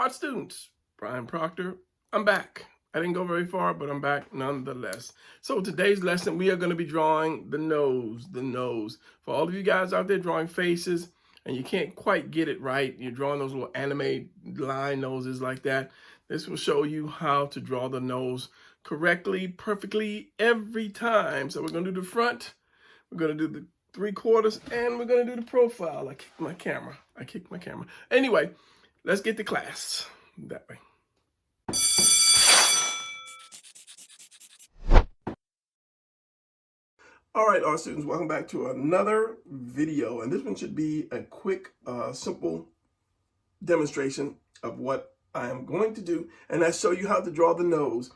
Art students, Brian Proctor, I'm back. I didn't go very far, but I'm back nonetheless. So today's lesson, we are going to be drawing the nose, the nose. For all of you guys out there drawing faces and you can't quite get it right, you're drawing those little anime line noses like that. This will show you how to draw the nose correctly, perfectly every time. So we're going to do the front, we're going to do the 3/4, and we're going to do the profile. I kicked my camera. Anyway, let's get to class that way. All right, art students, welcome back to another video. And this one should be a quick, simple demonstration of what I am going to do. And that's show you how to draw the nose.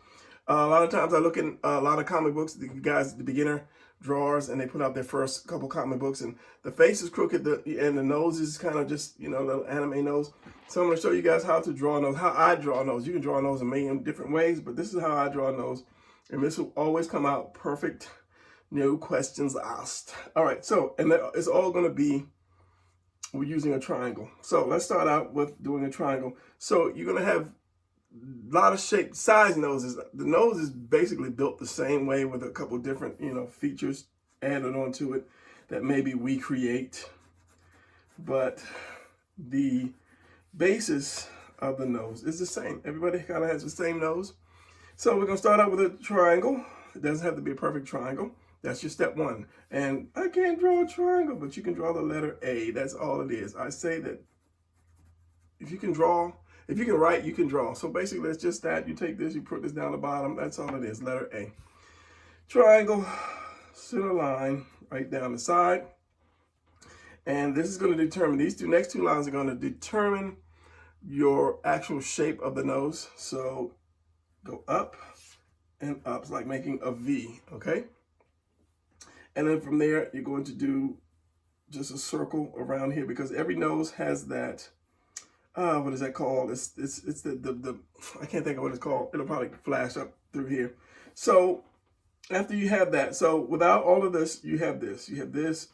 A lot of times I look in a lot of comic books, the guys, the beginner drawers, and they put out their first couple comic books, and the face is crooked, and the nose is kind of just, you know, little anime nose. So I'm going to show you guys how to draw a nose, how I draw a nose. You can draw a nose a million different ways, but this is how I draw a nose, and this will always come out perfect, no questions asked. All right, so, and it's all going to be, we're using a triangle. So let's start out with doing a triangle. So you're going to have a lot of shape, size noses. The nose is basically built the same way with a couple different, you know, features added onto it that maybe we create. But the basis of the nose is the same. Everybody kind of has the same nose. So we're going to start out with a triangle. It doesn't have to be a perfect triangle. That's your step one. And I can't draw a triangle, but you can draw the letter A. That's all it is. I say that if you can draw, if you can write, you can draw. So basically, it's just that. You take this, you put this down the bottom. That's all it is, letter A. Triangle, center line, right down the side. And this is going to determine, these next two lines are going to determine your actual shape of the nose. So go up and up. It's like making a V, okay? And then from there, you're going to do just a circle around here because every nose has that, what is that called? It's the I can't think of what it's called. It'll probably flash up through here. So after you have that, so without all of this, you have this,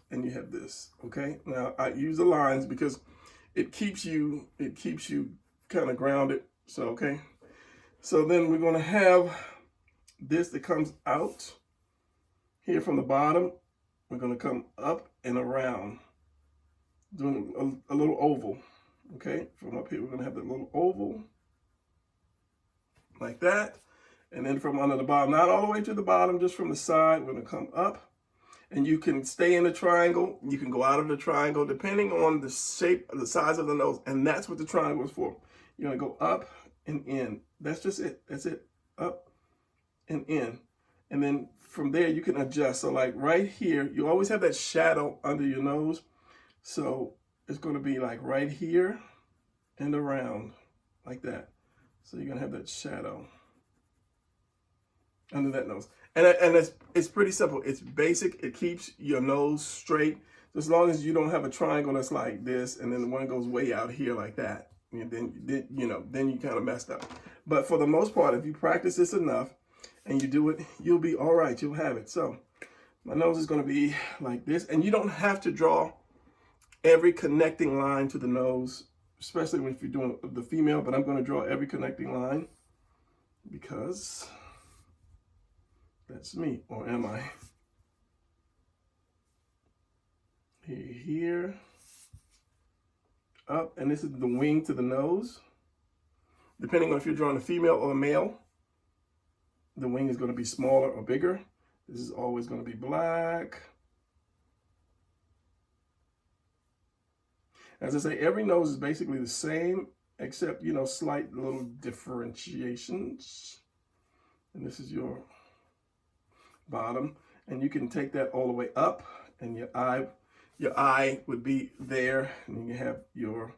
and you have this, okay? Now I use the lines because it keeps you kind of grounded. So, okay. So then we're going to have this that comes out here from the bottom. We're going to come up and around, doing a little oval. Okay, from up here, we're going to have that little oval like that. And then from under the bottom, not all the way to the bottom, just from the side, we're going to come up. And you can stay in the triangle. You can go out of the triangle depending on the shape, the size of the nose. And that's what the triangle is for. You're going to go up and in. That's just it. That's it. Up and in. And then from there, you can adjust. So like right here, you always have that shadow under your nose. So it's going to be like right here and around like that. So you're going to have that shadow under that nose. And it's pretty simple. It's basic. It keeps your nose straight. So as long as you don't have a triangle that's like this and then the one goes way out here like that, and then you kind of messed up. But for the most part, if you practice this enough and you do it, you'll be all right. You'll have it. So my nose is going to be like this. And you don't have to draw every connecting line to the nose, especially if you're doing the female, but I'm going to draw every connecting line because that's me, or am I? Here, up, and this is the wing to the nose. Depending on if you're drawing a female or a male, the wing is going to be smaller or bigger. This is always going to be black. As I say, every nose is basically the same, except, you know, slight little differentiations. And this is your bottom. And you can take that all the way up, and your eye would be there. And then you have your,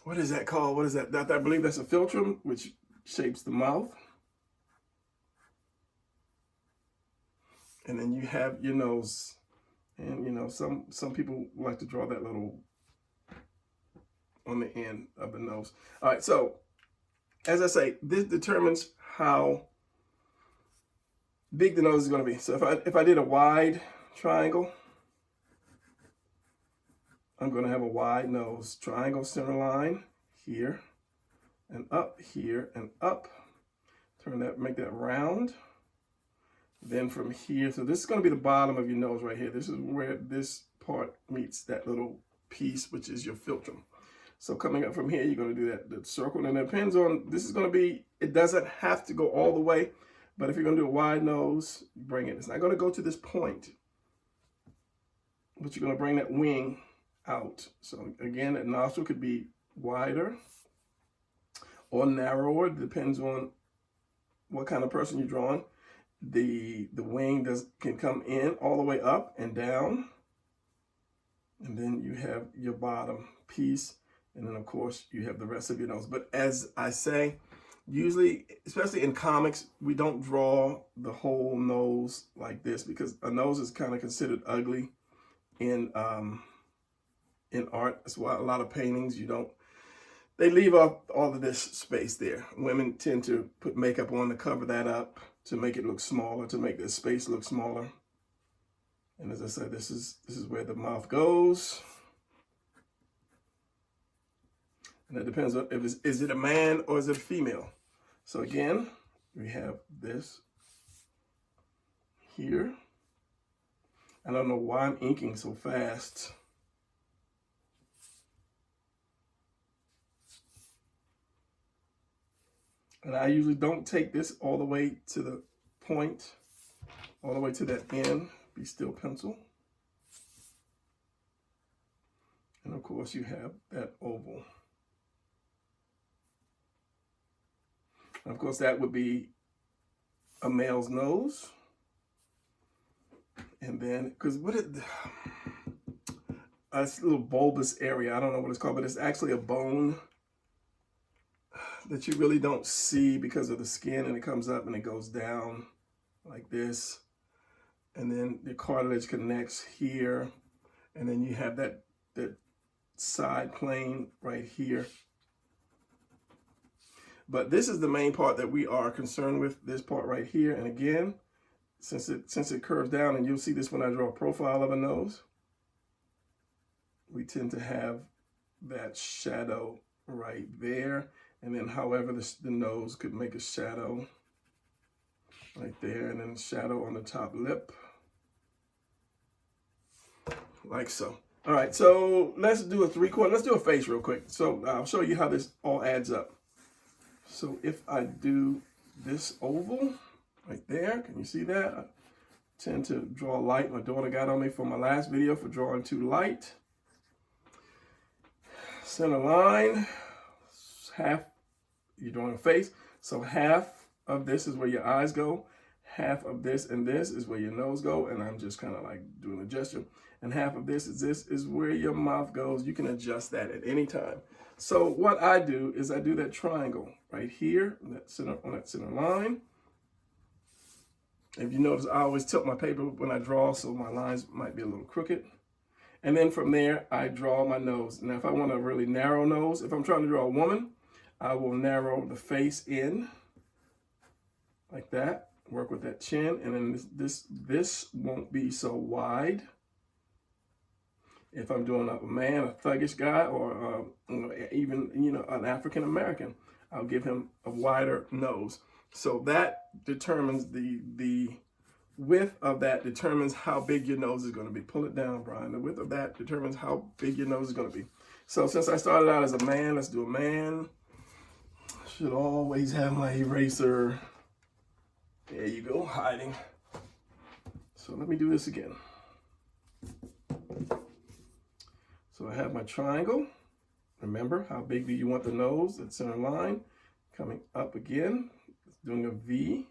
what is that called? What is that? I believe that's a philtrum, which shapes the mouth. And then you have your nose. And, you know, some people like to draw that little on the end of the nose. All right, so as I say, this determines how big the nose is going to be. So if I did a wide triangle, I'm going to have a wide nose. Triangle center line here, and up here and up. Turn that, make that round. Then from here, so this is going to be the bottom of your nose right here. This is where this part meets that little piece, which is your philtrum. So coming up from here, you're going to do that circle, and it depends on, this is going to be, it doesn't have to go all the way, but if you're going to do a wide nose, bring it. It's not going to go to this point, but you're going to bring that wing out. So again, that nostril could be wider or narrower, depends on what kind of person you're drawing. The wing can come in all the way up and down, and then you have your bottom piece, and then of course you have the rest of your nose. But as I say, usually, especially in comics, we don't draw the whole nose like this, because a nose is kind of considered ugly in art. That's why a lot of paintings, they leave off all of this space there. Women tend to put makeup on to cover that up, to make it look smaller, to make the space look smaller. And as I said, this is where the mouth goes. And it depends on if is it a man or is it a female. So again, we have this here. I don't know why I'm inking so fast. And I usually don't take this all the way to the point, all the way to that end. Be still pencil. And of course you have that oval. And of course that would be a male's nose. And then, because this little bulbous area, I don't know what it's called, but it's actually a bone that you really don't see because of the skin, and it comes up and it goes down like this. And then the cartilage connects here, and then you have that side plane right here. But this is the main part that we are concerned with, this part right here. And again, since it curves down, and you'll see this when I draw a profile of a nose, we tend to have that shadow right there. And then however the nose could make a shadow right there, and then shadow on the top lip, like so. All right, so let's do a 3/4. Let's do a face real quick. So I'll show you how this all adds up. So if I do this oval right there, can you see that? I tend to draw light. My daughter got on me for my last video for drawing too light. Center line, half, you're drawing a face. So half of this is where your eyes go. Half of this and this is where your nose go. And I'm just kind of like doing a gesture. And half of this is where your mouth goes. You can adjust that at any time. So what I do is I do that triangle right here on that center line. If you notice, I always tilt my paper when I draw, so my lines might be a little crooked. And then from there, I draw my nose. Now, if I want a really narrow nose, if I'm trying to draw a woman, I will narrow the face in like that, work with that chin, and then this won't be so wide. If I'm doing a man, a thuggish guy, or even an African American, I'll give him a wider nose. So that determines the width of that determines how big your nose is going to be. Pull it down, Brian. The width of that determines how big your nose is going to be. So since I started out as a man, let's do a man. Should always have my eraser. There you go, hiding. So let me do this again. So I have my triangle. Remember, how big do you want the nose? That center line coming up again. It's doing a V.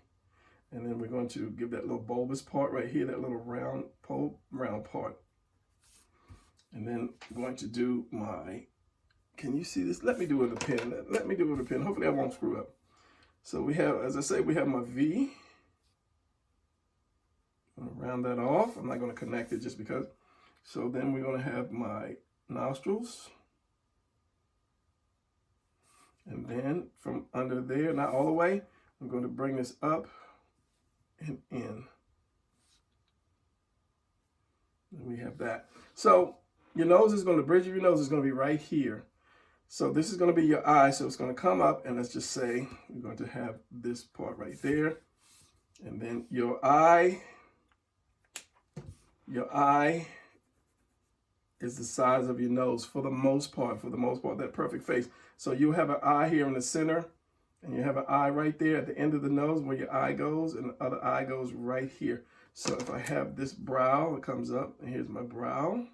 And then we're going to give that little bulbous part right here, that little round part. And then I'm going to do my, can you see this? Let me do it with a pen. Let me do it with a pen. Hopefully I won't screw up. So we have, as I say, we have my V. I'm going to round that off. I'm not going to connect it just because. So then we're going to have my nostrils. And then from under there, not all the way, I'm going to bring this up and in. And we have that. So your nose is going to, bridge of your nose is going to be right here. So this is going to be your eye. So it's going to come up, and let's just say we're going to have this part right there. And then your eye is the size of your nose for the most part, that perfect face. So you have an eye here in the center, and you have an eye right there at the end of the nose where your eye goes, and the other eye goes right here. So if I have this brow, it comes up, and here's my brow.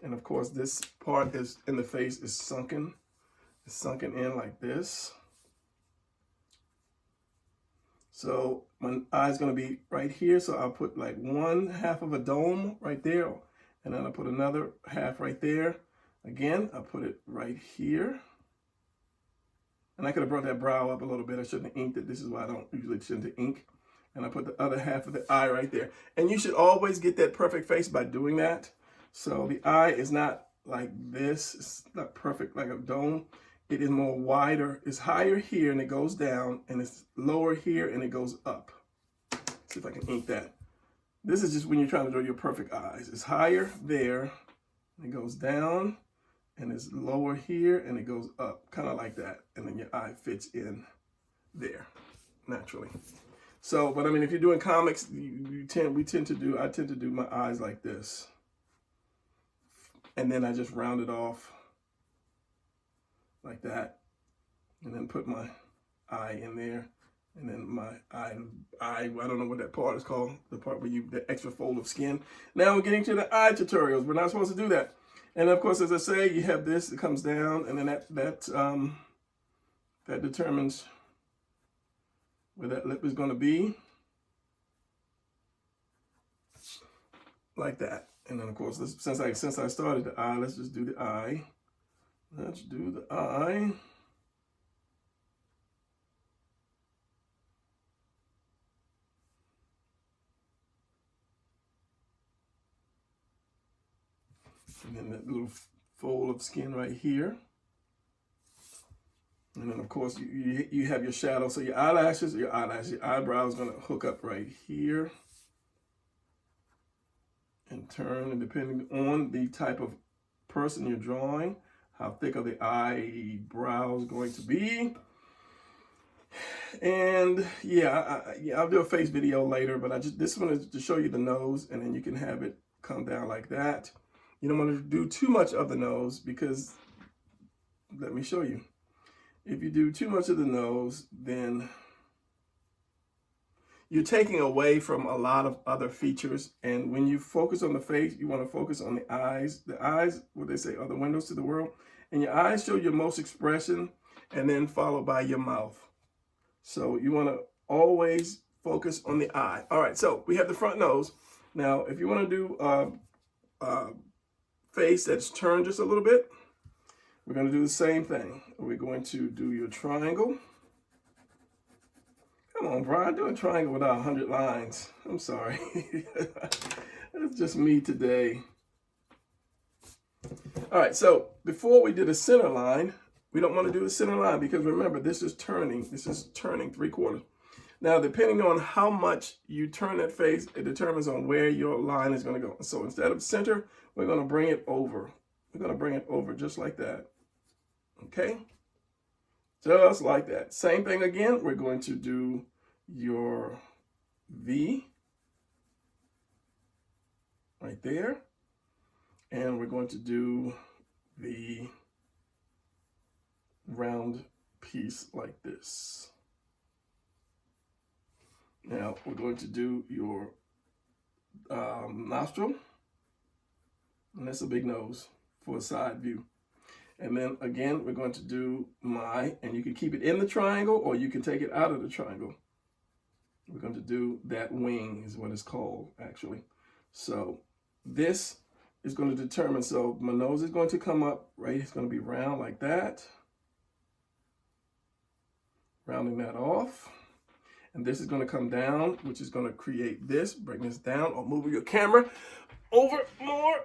And of course, this part is in the face is sunken. It's sunken in like this. So my eye's gonna be right here. So I'll put like 1/2 of a dome right there. And then I'll put another half right there. Again, I'll put it right here. And I could have brought that brow up a little bit. I shouldn't have inked it. This is why I don't usually tend to ink. And I put the other half of the eye right there. And you should always get that perfect face by doing that. So the eye is not like this. It's not perfect like a dome. It is more wider. It's higher here and it goes down, and it's lower here and it goes up. Let's see if I can ink that. This is just when you're trying to draw your perfect eyes. It's higher there, and it goes down, and it's lower here and it goes up, kind of like that. And then your eye fits in there naturally. So, but I mean, if you're doing comics, I tend to do my eyes like this. And then I just round it off like that, and then put my eye in there, and then my eye, I don't know what that part is called, the part where the extra fold of skin. Now we're getting to the eye tutorials. We're not supposed to do that. And of course, as I say, you have this, it comes down, and then that determines where that lip is going to be, like that. And then of course, since I started the eye, let's just do the eye. Let's do the eye. And then that little fold of skin right here. And then of course you have your shadow. So your eyebrow is going to hook up right here and turn, and depending on the type of person you're drawing, how thick are the eyebrows going to be. And yeah, I'll do a face video later, but this one is to show you the nose, and then you can have it come down like that. You don't want to do too much of the nose, because let me show you. If you do too much of the nose, then you're taking away from a lot of other features. And when you focus on the face, you want to focus on the eyes. The eyes, what they say, are the windows to the world. And your eyes show your most expression, and then followed by your mouth. So you want to always focus on the eye. All right, so we have the front nose. Now, if you want to do a face that's turned just a little bit, we're going to do the same thing. We're going to do your triangle. Come on, Brian, do a triangle without 100 lines. I'm sorry. That's just me today. All right, so before we do the center line, we don't want to do the center line, because remember, this is turning 3/4. Now, depending on how much you turn that face, it determines on where your line is going to go. So instead of center, we're going to bring it over. We're going to bring it over just like that. Okay? Just like that. Same thing again. We're going to do your V right there. And we're going to do the round piece like this. Now we're going to do your nostril, and that's a big nose for a side view. And then again, we're going to do and you can keep it in the triangle, or you can take it out of the triangle. We're going to do that wing, is what it's called, actually. So this is going to determine, so my nose is going to come up, right? It's going to be round like that. Rounding that off. And this is going to come down, which is going to create this. Bring this down, or move your camera over more,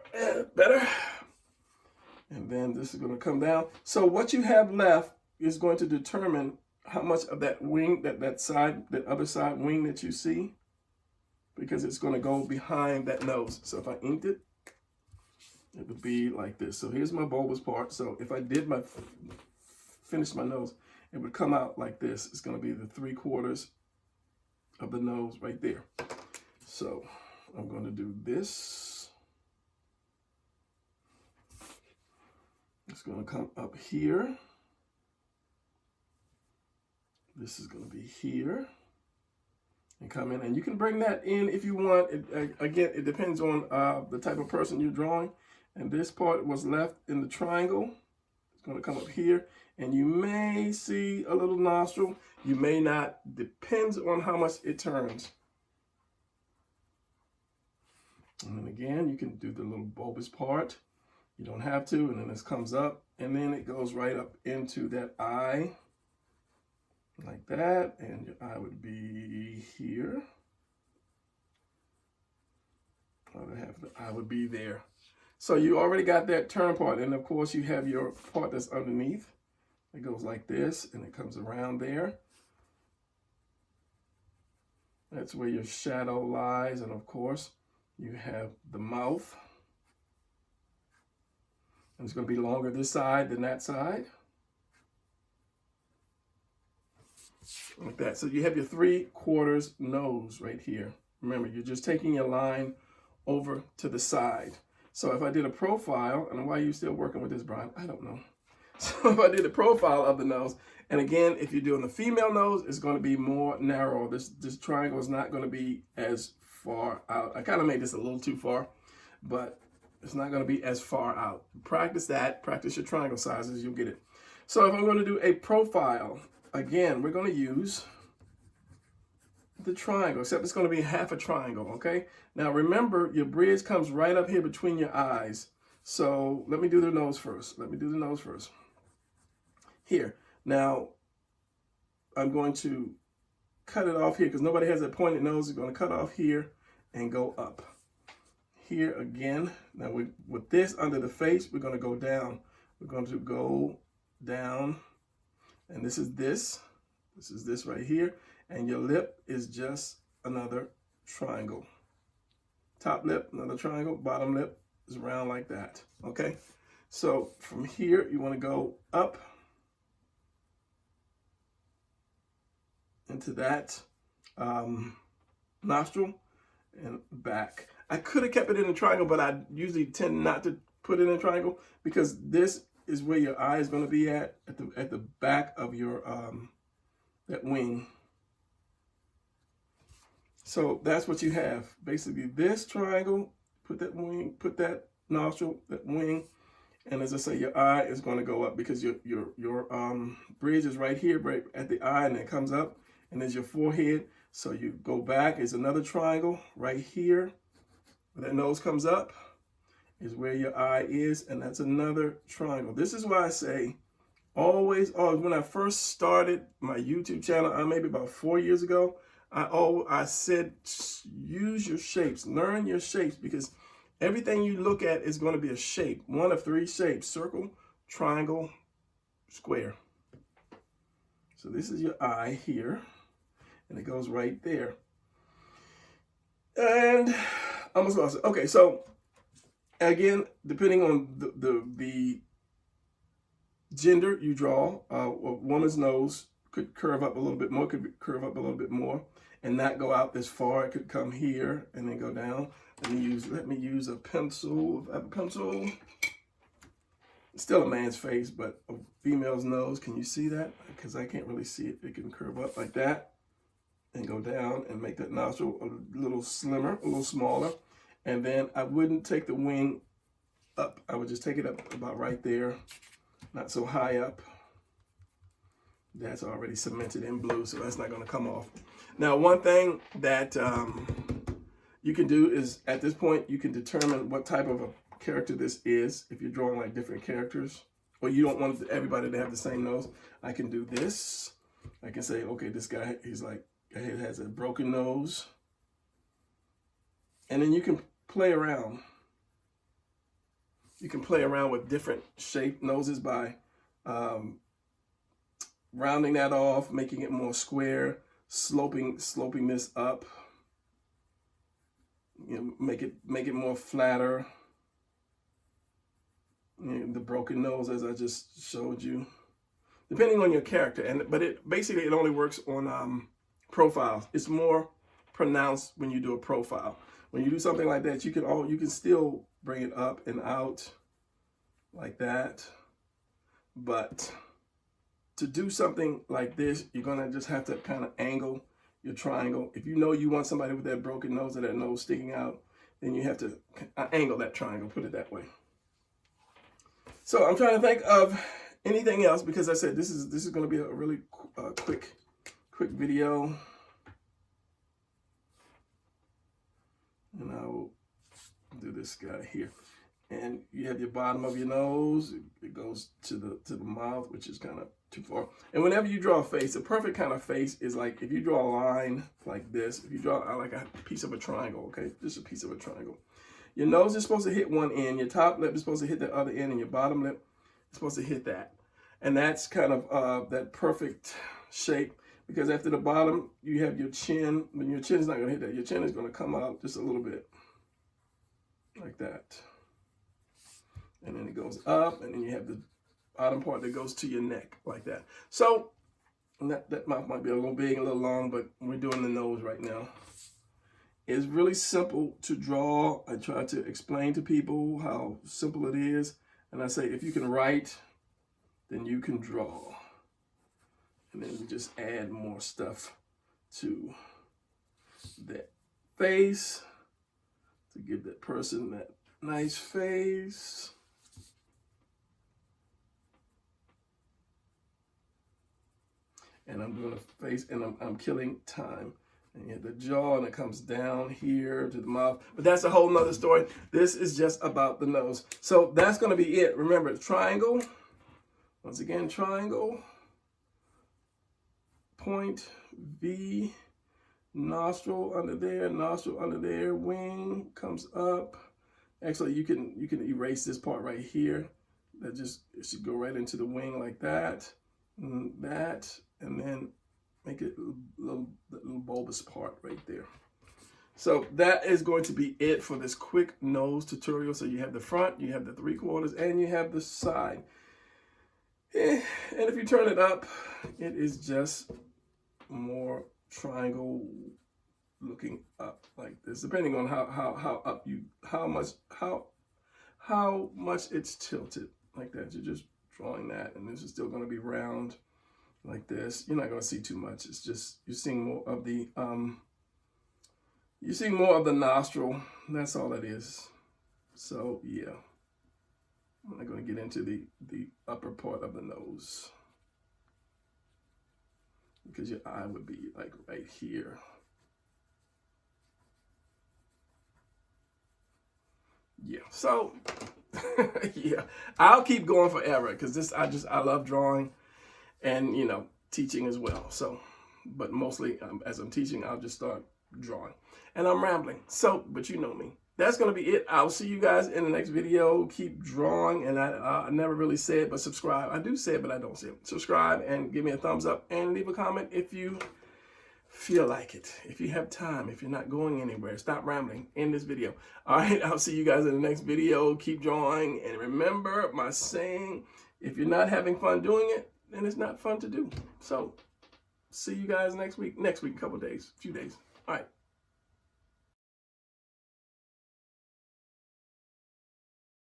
better. And then this is going to come down. So what you have left is going to determine how much of that wing, that other side wing that you see, because it's going to go behind that nose. So if I inked it, it would be like this. So here's my bulbous part. So if I did finish my nose, it would come out like this. It's going to be the 3/4 of the nose right there. So I'm going to do this. It's going to come up here. This is going to be here and come in. And you can bring that in if you want. Again, it depends on the type of person you're drawing. And this part was left in the triangle. It's going to come up here. And you may see a little nostril. You may not. Depends on how much it turns. And then again, you can do the little bulbous part. You don't have to. And then this comes up. And then it goes right up into that eye. Like that. And your eye would be here. Other half of the eye would be there. So you already got that turn part. And of course, you have your part that's underneath. It goes like this. And it comes around there. That's where your shadow lies. And of course, you have the mouth. And it's going to be longer this side than that side. Like that. So you have your 3/4 nose right here. Remember, you're just taking your line over to the side. So if I did a profile, and why are you still working with this, Brian? I don't know. So if I did a profile of the nose, and again, if you're doing the female nose, it's going to be more narrow. This triangle is not going to be as far out. I kind of made this a little too far, but it's not going to be as far out. Practice that. Practice your triangle sizes. You'll get it. So if I'm going to do a profile, again, we're going to use the triangle, except it's going to be half a triangle, okay? Now remember, your bridge comes right up here between your eyes. So let me do the nose first. Here. Now, I'm going to cut it off here because nobody has a pointed nose. We're going to cut off here and go up. Here again. Now, with this under the face, we're going to go down. We're going to go down. And this is this. This is this right here. And your lip is just another triangle. Top lip, another triangle. Bottom lip is round like that. Okay? So from here, you want to go up into that nostril and back. I could have kept it in a triangle, but I usually tend not to put it in a triangle because this is where your eye is going to be at the back of your that wing. So that's what you have. Basically this triangle, put that wing, put that nostril, that wing, and as I say, your eye is going to go up because your bridge is right here, right at the eye, and it comes up, and there's your forehead. So you go back, is another triangle right here. Where that nose comes up is where your eye is, and that's another triangle. This is why I say always, when I first started my YouTube channel, maybe about 4 years ago, I said, use your shapes, learn your shapes, because everything you look at is going to be a shape, one of 3 shapes: circle, triangle, square. So this is your eye here, and it goes right there. And I almost lost it. Okay, so again, depending on the gender you draw, a woman's nose could curve up a little bit more, could curve up a little bit more, and not go out this far. It could come here and then go down. Let me use a pencil. I have a pencil. It's still a man's face, but a female's nose. Can you see that? Because I can't really see it. It can curve up like that and go down and make that nostril a little slimmer, a little smaller. And then I wouldn't take the wing up. I would just take it up about right there, not so high up. That's already cemented in blue, so that's not going to come off. Now, one thing that you can do is, at this point, you can determine what type of a character this is. If you're drawing like different characters, or you don't want everybody to have the same nose, I can do this. I can say, okay, this guy, he has a broken nose. And then you can play around. You can play around with different shaped noses by rounding that off, making it more square, sloping this up. You know, make it more flatter. the broken nose, as I just showed you, depending on your character. But it basically it only works on profiles. It's more pronounced when you do a profile. When you do something like that, you can still bring it up and out like that. But to do something like this, you're gonna just have to kind of angle your triangle. If you know you want somebody with that broken nose or that nose sticking out, then you have to angle that triangle, put it that way. So I'm trying to think of anything else, because I said this is going to be a really quick video, and I will do this guy here. And you have your bottom of your nose. It goes to the mouth, which is kind of too far. And whenever you draw a face, the perfect kind of face is like if you draw a line like this. If you draw like a piece of a triangle, okay, just a piece of a triangle. Your nose is supposed to hit one end. Your top lip is supposed to hit the other end, and your bottom lip is supposed to hit that. And that's kind of that perfect shape, because after the bottom, you have your chin. When your chin is not going to hit that, your chin is going to come out just a little bit like that. And then it goes up, and then you have the bottom part that goes to your neck like that. So that mouth might be a little big, a little long, but we're doing the nose right now. It's really simple to draw. I try to explain to people how simple it is. And I say, if you can write, then you can draw. And then we just add more stuff to that face to give that person that nice face. And I'm doing a face, and I'm killing time. And you have the jaw, and it comes down here to the mouth. But that's a whole nother story. This is just about the nose. So that's going to be it. Remember, triangle. Once again, triangle. Point, V, nostril under there, wing comes up. Actually, you can erase this part right here. That just, it should go right into the wing like that. And that, and then make it a little bulbous part right there. So that is going to be it for this quick nose tutorial. So you have the front, you have the 3/4, and you have the side. And if you turn it up, it is just more triangle looking up like this, depending on how up you, how much it's tilted like that. You're just drawing that, and this is still going to be round like this. You're not going to see too much. It's just you're seeing more of the nostril. That's all it is. So yeah, I'm not going to get into the upper part of the nose, because your eye would be like right here. Yeah, so yeah, I'll keep going forever, because I love drawing, and teaching as well. So, but mostly as I'm teaching, I'll just start drawing, and I'm rambling. So, but you know me. That's gonna be it. I'll see you guys in the next video. Keep drawing, and I never really say it, but subscribe. I do say it, but I don't say it. Subscribe and give me a thumbs up, and leave a comment if you feel like it. If you have time, if you're not going anywhere, stop rambling in this video. All right, I'll see you guys in the next video. Keep drawing, and remember my saying, if you're not having fun doing it, then it's not fun to do. So see you guys next week, a couple days, few days. All right.